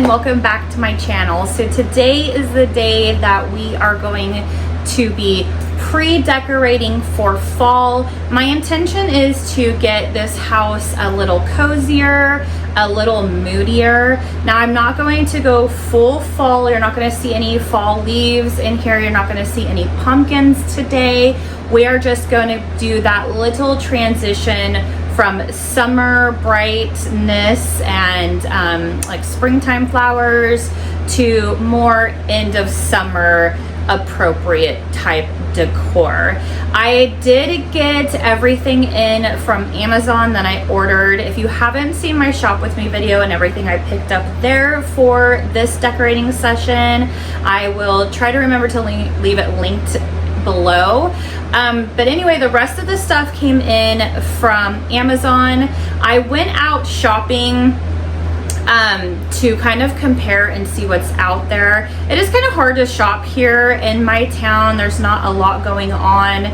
and welcome back to my channel. So today is the day that we are going to be pre-decorating for fall. My intention is to get this house a little cozier, a little moodier. Now I'm not going to go full fall. You're not going to see any fall leaves in here. You're not going to see any pumpkins today. We are just going to do that little transition from summer brightness and like springtime flowers to more end of summer appropriate type decor. I did get everything in from Amazon that I ordered. If you haven't seen my shop with me video and everything I picked up there for this decorating session, I will try to remember to leave it linked below. But anyway, the rest of the stuff came in from Amazon. I went out shopping to kind of compare and see what's out there. It is kind of hard to shop here in my town. There's not a lot going on,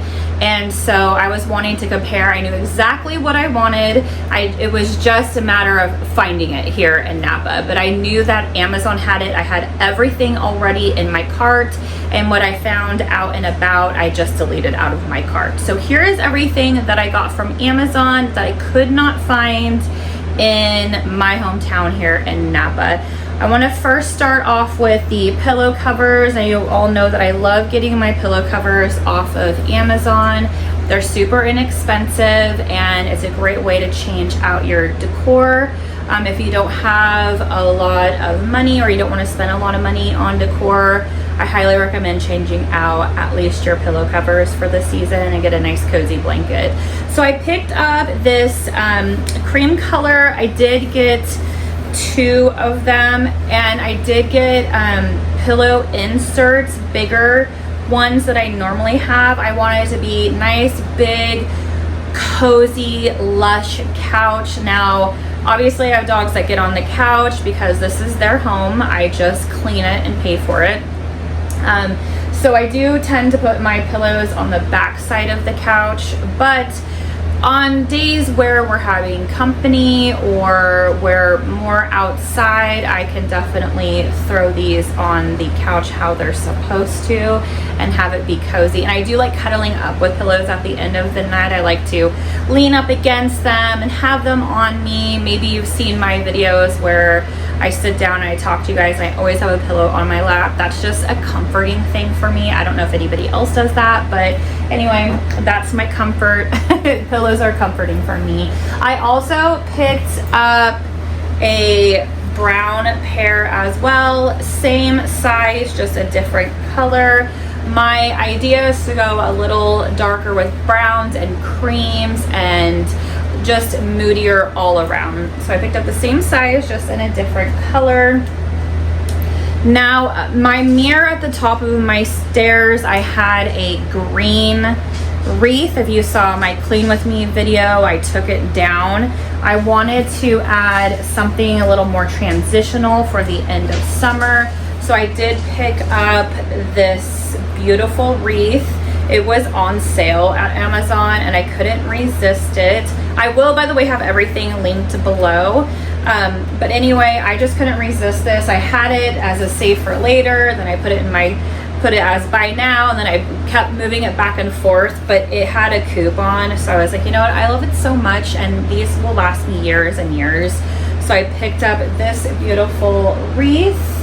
and so I was wanting to compare. I knew exactly what I wanted. It was just a matter of finding it here in Napa, but I knew that Amazon had it. I had everything already in my cart, and what I found out and about, I just deleted out of my cart. So here is everything that I got from Amazon that I could not find in my hometown here in Napa. I want to first start off with the pillow covers, and you all know that I love getting my pillow covers off of Amazon. They're super inexpensive and it's a great way to change out your decor. If you don't have a lot of money or you don't want to spend a lot of money on decor, I highly recommend changing out at least your pillow covers for the season and get a nice cozy blanket. So I picked up this cream color. I did get 2 of them, and I did get pillow inserts, bigger ones that I normally have. I wanted it to be nice, big, cozy, lush couch. Now, obviously I have dogs that get on the couch because this is their home. I just clean it and pay for it. So I do tend to put my pillows on the back side of the couch, but on days where we're having company or we're more outside, I can definitely throw these on the couch how they're supposed to and have it be cozy. And I do like cuddling up with pillows at the end of the night. I like to lean up against them and have them on me. Maybe you've seen my videos where I sit down and I talk to you guys, and I always have a pillow on my lap. That's just a comforting thing for me. I don't know if anybody else does that, but anyway, that's my comfort. Pillows are comforting for me. I also picked up a brown pair as well, same size, just a different color. My idea is to go a little darker with browns and creams and just moodier all around. So I picked up the same size, just in a different color. Now, my mirror at the top of my stairs, I had a green wreath. If you saw my clean with me video, I took it down. I wanted to add something a little more transitional for the end of summer. So I did pick up this beautiful wreath. It was on sale at Amazon and I couldn't resist it. I will, by the way, have everything linked below. But anyway, I just couldn't resist this. I had it as a save for later, then I put it as buy now, and then I kept moving it back and forth, but it had a coupon. So I was like, you know what, I love it so much and these will last me years and years. So I picked up this beautiful wreath.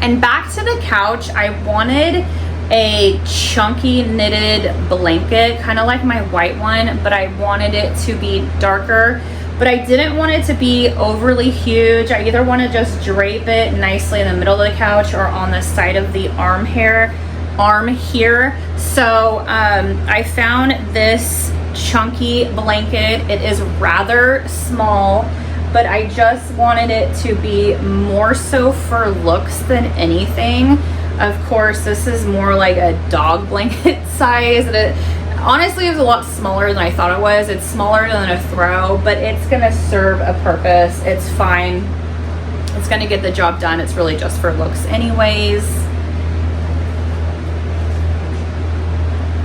And back to the couch, I wanted a chunky knitted blanket, kind of like my white one, but I wanted it to be darker. But I didn't want it to be overly huge. I either want to just drape it nicely in the middle of the couch or on the side of the arm here. So I found this chunky blanket. It is rather small, but I just wanted it to be more so for looks than anything. Of course, this is more like a dog blanket size. Honestly, it was a lot smaller than I thought it was. It's smaller than a throw, but it's gonna serve a purpose. It's fine. It's gonna get the job done. It's really just for looks anyways.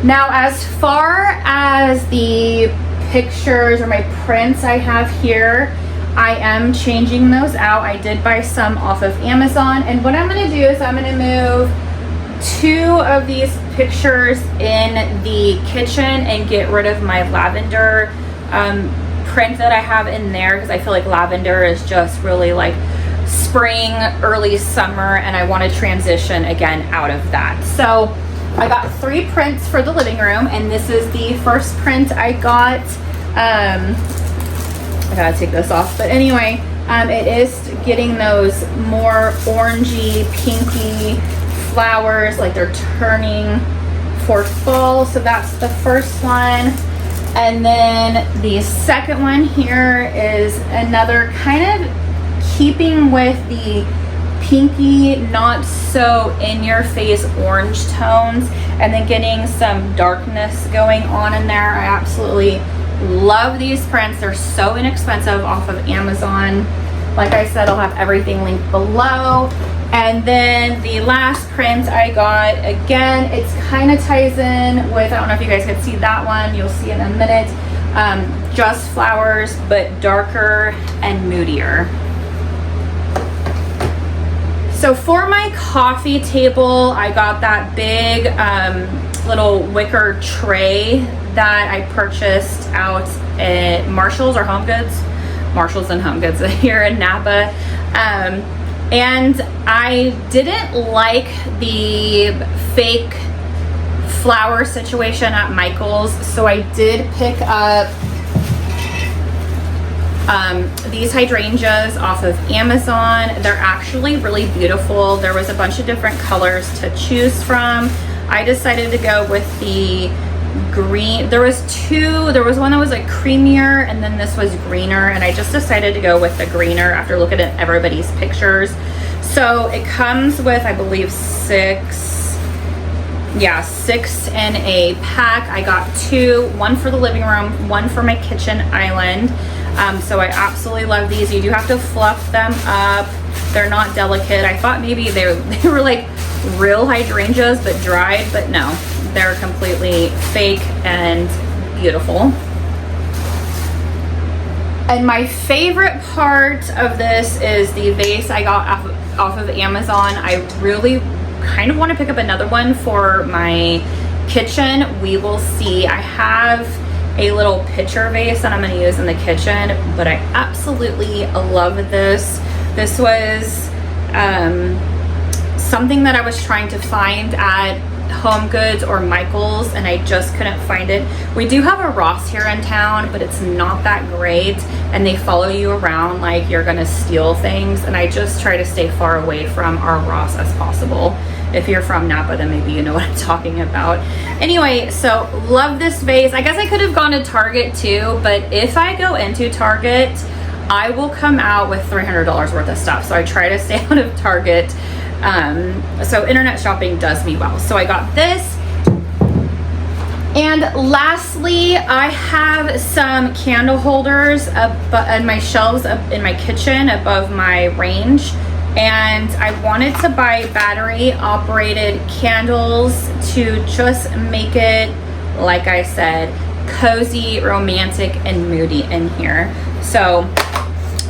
Now, as far as the pictures or my prints I have here, I am changing those out. I did buy some off of Amazon, and what I'm going to do is I'm going to move 2 of these pictures in the kitchen and get rid of my lavender print that I have in there, because I feel like lavender is just really like spring, early summer, and I want to transition again out of that. So I got 3 prints for the living room, and this is the first print I got. I gotta take this off, but anyway, it is getting those more orangey, pinky flowers, like they're turning for fall. So that's the first one. And then the second one here is another kind of keeping with the pinky, not so in your face orange tones, and then getting some darkness going on in there. I absolutely love these prints. They're so inexpensive off of Amazon. Like I said, I'll have everything linked below. And then the last print I got, again, it's kind of ties in with, I don't know if you guys can see that one, you'll see in a minute, just flowers, but darker and moodier. So for my coffee table, I got that big little wicker tray that I purchased out at Marshall's or Home Goods. Marshalls and Home Goods here in Napa. And I didn't like the fake flower situation at Michael's, so I did pick up these hydrangeas off of Amazon. They're actually really beautiful. There was a bunch of different colors to choose from. I decided to go with the green. There was one that was like creamier, and then this was greener, and I just decided to go with the greener after looking at everybody's pictures. So it comes with, I believe, 6 in a pack. I got 2, one for the living room, one for my kitchen island. So I absolutely love these. You do have to fluff them up. They're not delicate. I thought maybe they were like real hydrangeas but dried, but no, they're completely fake and beautiful. And my favorite part of this is the vase I got off of Amazon. I really kind of want to pick up another one for my kitchen. We will see. I have a little pitcher vase that I'm going to use in the kitchen, but I absolutely love this. This was something that I was trying to find at Home Goods or Michael's, and I just couldn't find it. We do have a Ross here in town, but it's not that great, and they follow you around like you're gonna steal things, and I just try to stay far away from our Ross as possible. If you're from Napa, then maybe you know what I'm talking about. Anyway, so love this vase. I guess I could have gone to Target too, but if I go into Target, I will come out with $300 worth of stuff. So I try to stay out of Target. So internet shopping does me well. So I got this. And lastly, I have some candle holders up on my shelves up in my kitchen above my range. And I wanted to buy battery operated candles to just make it, like I said, cozy, romantic, and moody in here. So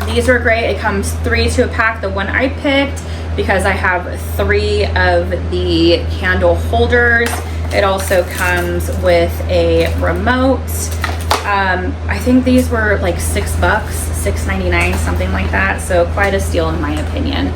these are great. It comes 3 to a pack. The one I picked, because I have 3 of the candle holders. It also comes with a remote. I think these were like $6, $6.99, something like that. So quite a steal in my opinion.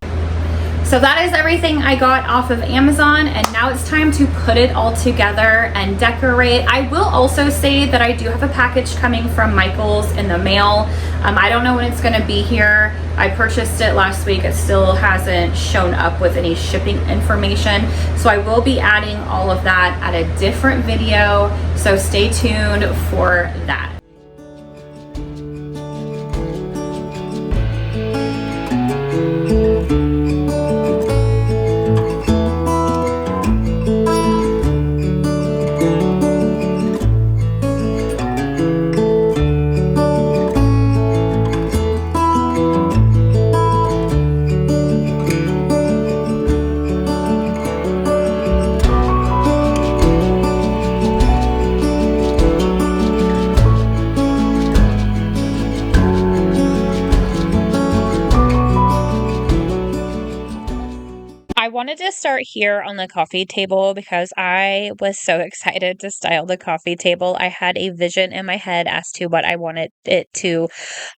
So that is everything I got off of Amazon, and now it's time to put it all together and decorate. I will also say that I do have a package coming from Michael's in the mail. I don't know when it's gonna be here. I purchased it last week. It still hasn't shown up with any shipping information. So I will be adding all of that at a different video. So stay tuned for that. I wanted to start here on the coffee table because I was so excited to style the coffee table. I had a vision in my head as to what I wanted it to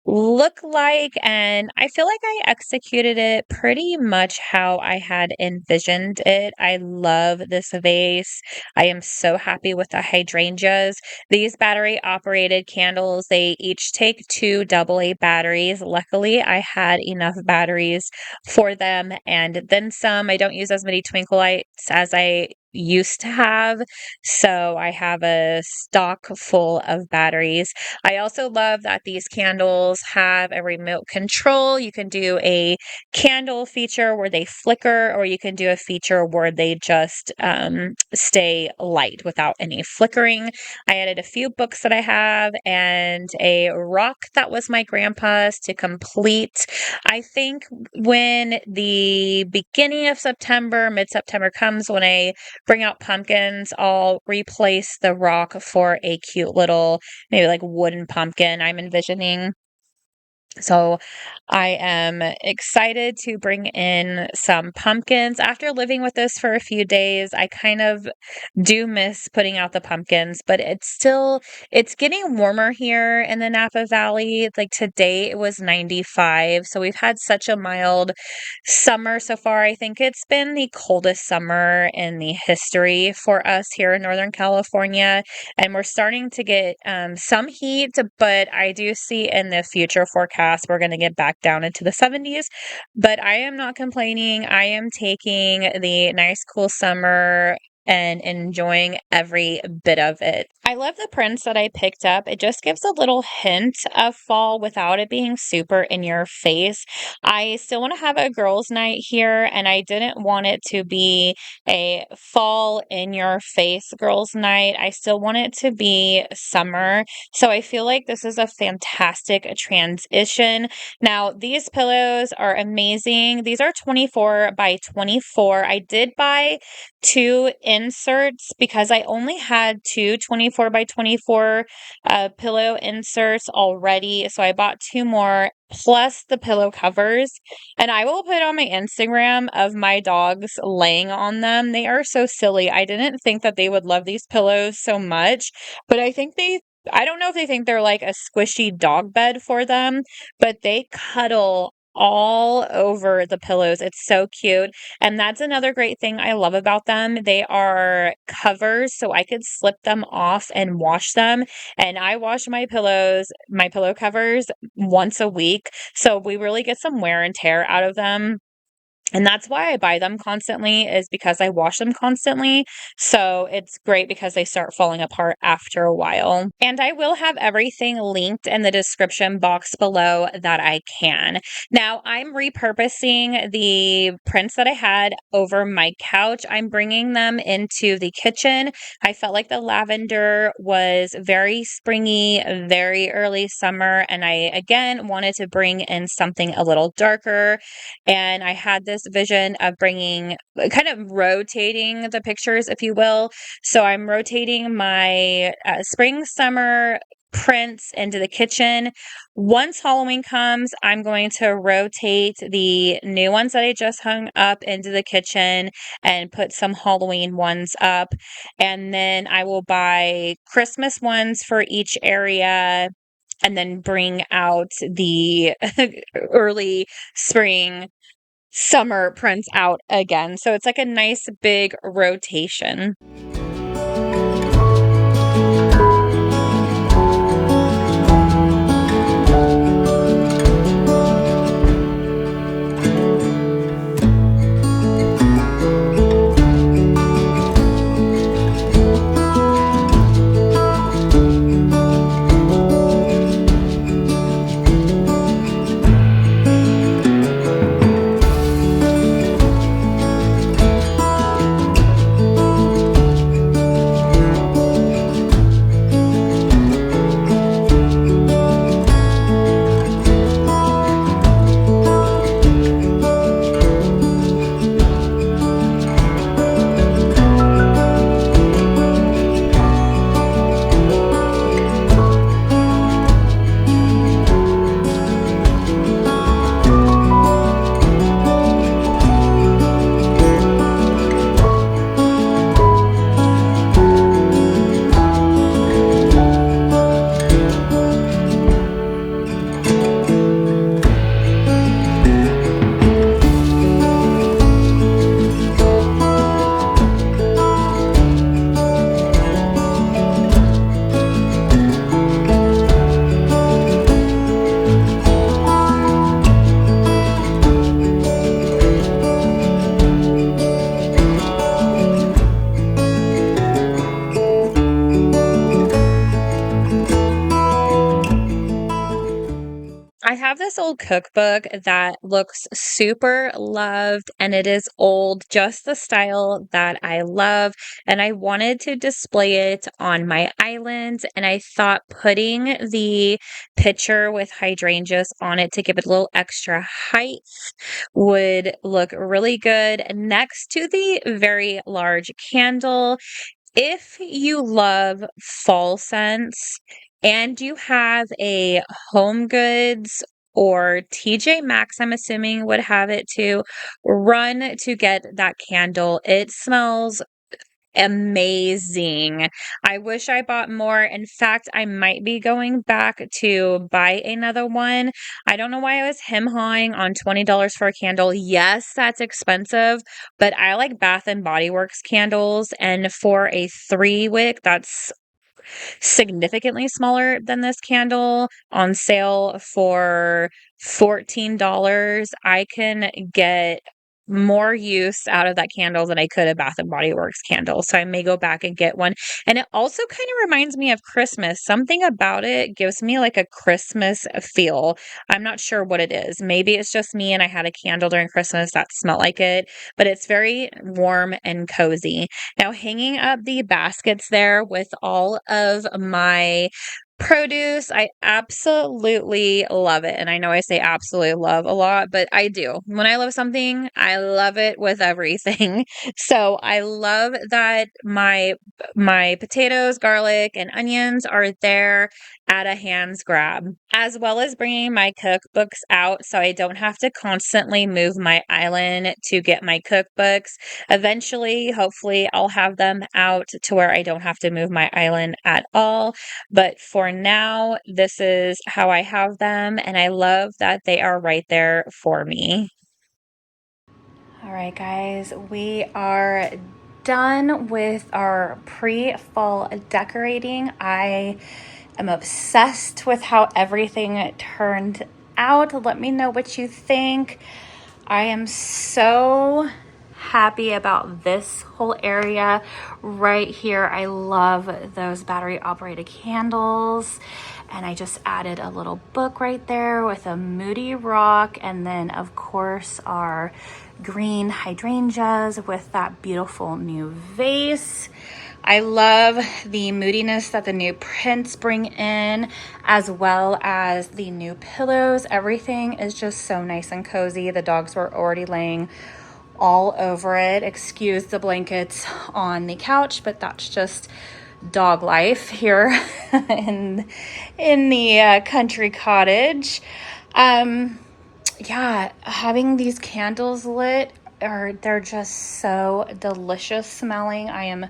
look like, and I feel like I executed it pretty much how I had envisioned it. I love this vase. I am so happy with the hydrangeas. These battery operated candles, they each take two AA batteries. Luckily, I had enough batteries for them and then some. I don't use as many twinkle lights as I used to have, so I have a stock full of batteries. I also love that these candles have a remote control. You can do a candle feature where they flicker, or you can do a feature where they just stay light without any flickering. I added a few books that I have and a rock that was my grandpa's to complete. I think when the beginning of September, mid-September comes, when I bring out pumpkins, I'll replace the rock for a cute little, maybe like wooden pumpkin I'm envisioning. So I am excited to bring in some pumpkins. After living with this for a few days, I kind of do miss putting out the pumpkins, but it's getting warmer here in the Napa Valley. Like today it was 95. So we've had such a mild summer so far. I think it's been the coldest summer in the history for us here in Northern California. And we're starting to get some heat, but I do see in the future forecast we're going to get back down into the 70s. But I am not complaining. I am taking the nice, cool summer and enjoying every bit of it. I love the prints that I picked up. It just gives a little hint of fall without it being super in your face. I still want to have a girls' night here, and I didn't want it to be a fall in your face girls' night. I still want it to be summer. So I feel like this is a fantastic transition. Now, these pillows are amazing. These are 24 by 24. I did buy two inserts because I only had two 24 by 24 pillow inserts already. So I bought two more plus the pillow covers, and I will put on my Instagram of my dogs laying on them. They are so silly. I didn't think that they would love these pillows so much, but I don't know if they think they're like a squishy dog bed for them, but they cuddle all over the pillows. It's so cute. And that's another great thing I love about them. They are covers, so I could slip them off and wash them. And I wash my pillows, my pillow covers once a week. So we really get some wear and tear out of them. And that's why I buy them constantly, is because I wash them constantly. So it's great because they start falling apart after a while. And I will have everything linked in the description box below that I can. Now, I'm repurposing the prints that I had over my couch. I'm bringing them into the kitchen. I felt like the lavender was very springy, very early summer. And I, again, wanted to bring in something a little darker. And I had this vision of bringing, kind of rotating the pictures, if you will. So I'm rotating my spring, summer prints into the kitchen. Once Halloween comes, I'm going to rotate the new ones that I just hung up into the kitchen and put some Halloween ones up. And then I will buy Christmas ones for each area, and then bring out the early spring, summer prints out again. So it's like a nice big rotation. little cookbook that looks super loved, and it is old, just the style that I love. And I wanted to display it on my island, and I thought putting the picture with hydrangeas on it to give it a little extra height would look really good next to the very large candle. If you love fall scents and you have a Home Goods or TJ Maxx, I'm assuming would have it too, run to get that candle. It smells amazing. I wish I bought more. In fact, I might be going back to buy another one. I don't know why I was hem-hawing on $20 for a candle. Yes, that's expensive, but I like Bath and Body Works candles, and for a 3-wick, that's significantly smaller than this candle on sale for $14. I can get more use out of that candle than I could a Bath and Body Works candle. So I may go back and get one. And it also kind of reminds me of Christmas. Something about it gives me like a Christmas feel. I'm not sure what it is. Maybe it's just me and I had a candle during Christmas that smelled like it, but it's very warm and cozy. Now, hanging up the baskets there with all of my produce, I absolutely love it. And I know I say absolutely love a lot, but I do. When I love something, I love it with everything. So I love that my potatoes, garlic, and onions are there at a hand's grab, as well as bringing my cookbooks out so I don't have to constantly move my island to get my cookbooks. Eventually, hopefully, I'll have them out to where I don't have to move my island at all. But for now, this is how I have them, and I love that they are right there for me. All right, guys, we are done with our pre-fall decorating. I am obsessed with how everything turned out. Let me know what you think. I am so happy about this whole area right here. I love those battery operated candles. And I just added a little book right there with a moody rock. And then of course our green hydrangeas with that beautiful new vase. I love the moodiness that the new prints bring in, as well as the new pillows. Everything is just so nice and cozy. The dogs were already laying all over it. Excuse the blankets on the couch, but that's just dog life here in the country cottage. Yeah, having these candles lit they're just so delicious smelling. I am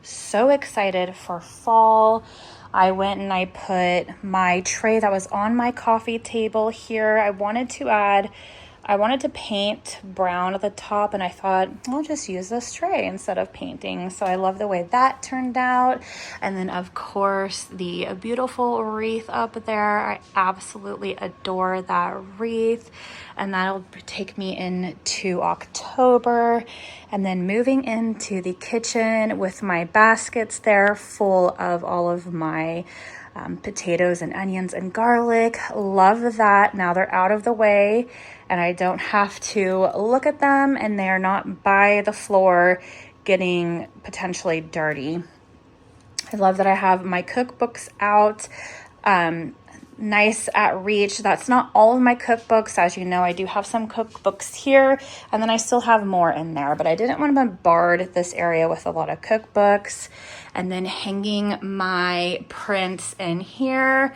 so excited for fall. I went and I put my tray that was on my coffee table here. I wanted to paint brown at the top, and I thought I'll just use this tray instead of painting. So I love the way that turned out. And then of course the beautiful wreath up there. I absolutely adore that wreath, and that'll take me into October. And then moving into the kitchen with my baskets there full of all of my potatoes and onions and garlic. Love that. Now they're out of the way and I don't have to look at them, and they're not by the floor getting potentially dirty. I love that I have my cookbooks out, nice at reach. That's not all of my cookbooks. As you know, I do have some cookbooks here, and then I still have more in there, but I didn't want to bombard this area with a lot of cookbooks. And then hanging my prints in here.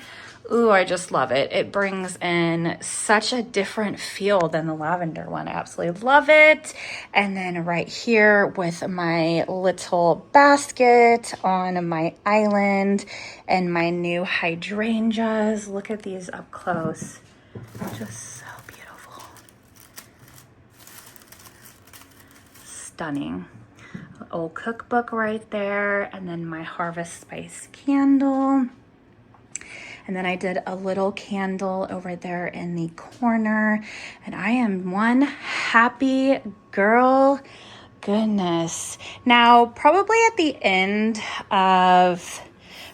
Ooh, I just love it. It brings in such a different feel than the lavender one. I absolutely love it. And then right here with my little basket on my island and my new hydrangeas. Look at these up close. Just so beautiful. Stunning. Old cookbook right there, and then my harvest spice candle. And then I did a little candle over there in the corner, and I am one happy girl. Goodness. Now, probably at the end of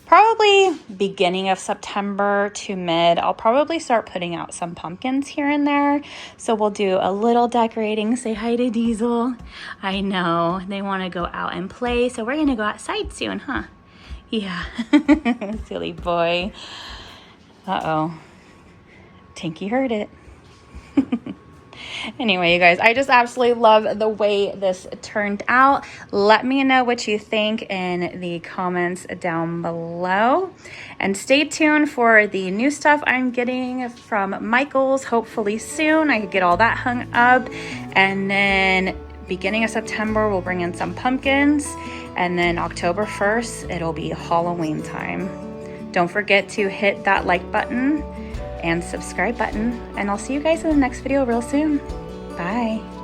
probably beginning of September to mid, I'll probably start putting out some pumpkins here and there. So we'll do a little decorating. Say hi to Diesel. I know, they want to go out and play, so we're going to go outside soon, huh? Yeah. Silly boy. Uh-oh. Tinky heard it. Anyway, you guys, I just absolutely love the way this turned out. Let me know what you think in the comments down below. And stay tuned for the new stuff I'm getting from Michael's, hopefully soon. I could get all that hung up. And then beginning of September, we'll bring in some pumpkins. And then October 1st, it'll be Halloween time. Don't forget to hit that like button and subscribe button, and I'll see you guys in the next video real soon. Bye.